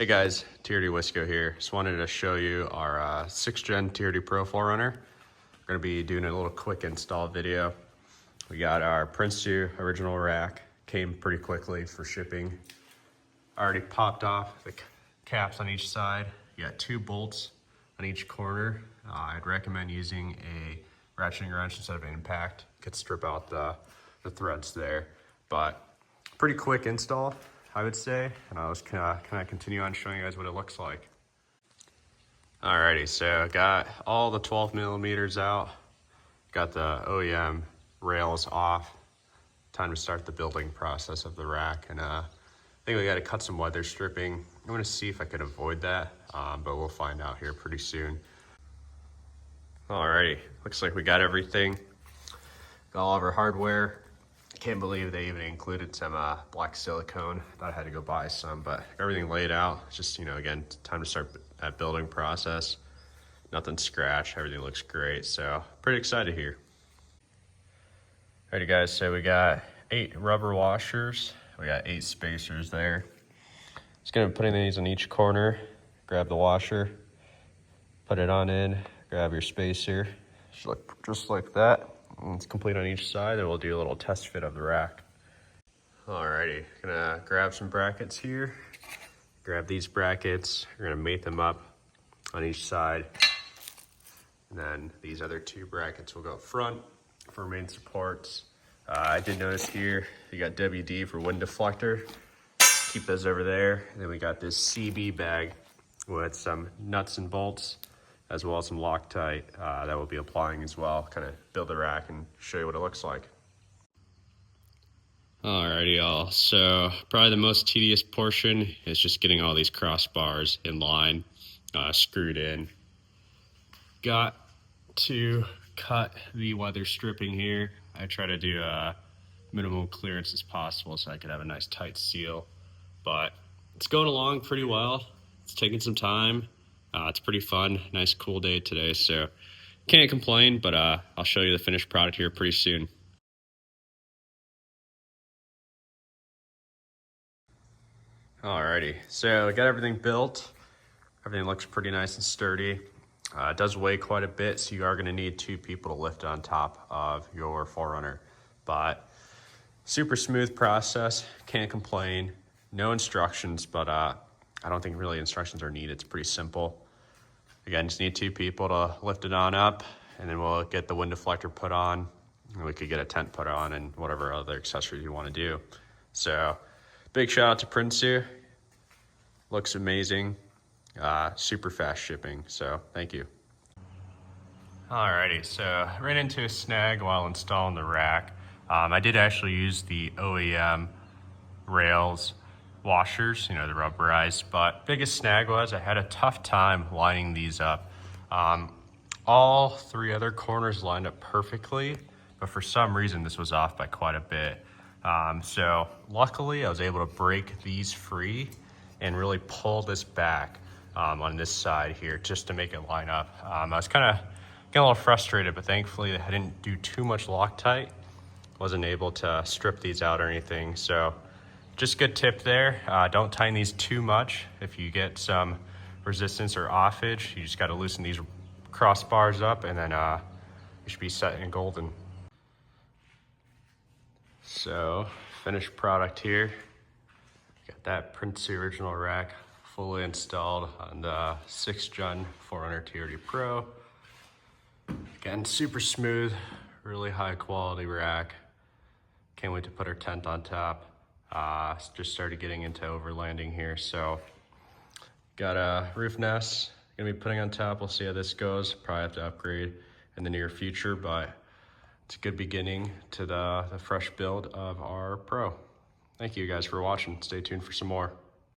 Hey guys, TRD Wisco here. Just wanted to show you our 6th gen TRD Pro 4runner. We're going to be doing a little quick install video. We got our Prinsu original rack. Came pretty quickly for shipping. Already popped off the caps on each side. You got 2 bolts on each corner. I'd recommend using a ratcheting wrench instead of an impact. Could strip out the threads there. But pretty quick install, I would say, and I was kind of continue on showing you guys what it looks like. Alrighty, so got all the 12 millimeters out, got the OEM rails off. Time to start the building process of the rack, and I think we got to cut some weather stripping. I'm going to see if I could avoid that, but we'll find out here pretty soon. Alrighty, looks like we got everything. Got all of our hardware. Can't believe they even included some black silicone. Thought I had to go buy some, but everything laid out. It's just, again, time to start that building process. Nothing scratched, everything looks great. So pretty excited here. Alrighty guys, so we got 8 rubber washers. We got 8 spacers there. Just gonna be putting these on each corner. Grab the washer, put it on in, grab your spacer. Just look just like that. It's complete on each side, and we'll do a little test fit of the rack. Alrighty, gonna grab some brackets here. Grab these brackets, we're gonna mate them up on each side. And then these other 2 brackets will go front for main supports. I did notice here, you got WD for wind deflector. Keep those over there. And then we got this CB bag with some nuts and bolts, as well as some Loctite that we'll be applying as well. Kind of build the rack and show you what it looks like. Alrighty y'all, so probably the most tedious portion is just getting all these crossbars in line, screwed in. Got to cut the weather stripping here. I try to do minimum clearance as possible so I could have a nice tight seal, but it's going along pretty well. It's taking some time. It's pretty fun, nice cool day today, so can't complain, but I'll show you the finished product here pretty soon. Alrighty, so I got everything built. Everything looks pretty nice and sturdy. It does weigh quite a bit, so you are gonna need 2 people to lift it on top of your 4runner. But super smooth process, can't complain. No instructions, but I don't think really instructions are needed. It's pretty simple. Again, just need 2 people to lift it on up, and then we'll get the wind deflector put on, and we could get a tent put on and whatever other accessories you want to do. So big shout out to Prinsu. Looks amazing. Super fast shipping, so thank you. Alrighty, so ran into a snag while installing the rack. I did actually use the OEM rails washers, the rubberized, but biggest snag was I had a tough time lining these up. All 3 other corners lined up perfectly, but for some reason this was off by quite a bit. So luckily I was able to break these free and really pull this back on this side here just to make it line up. I was kind of getting a little frustrated, but thankfully I didn't do too much Loctite. Wasn't able to strip these out or anything, so just good tip there. Don't tighten these too much. If you get some resistance or offage, you just got to loosen these crossbars up, and then you should be set and golden. So finished product here. Got that Prinsu original rack fully installed on the 6th gen 4runner TRD Pro. Again, super smooth, really high quality rack. Can't wait to put our tent on top. Just started getting into overlanding here, so got a roof nest gonna be putting on top. We'll see how this goes. Probably have to upgrade in the near future, but it's a good beginning to the fresh build of our Pro. Thank you guys for watching. Stay tuned for some more.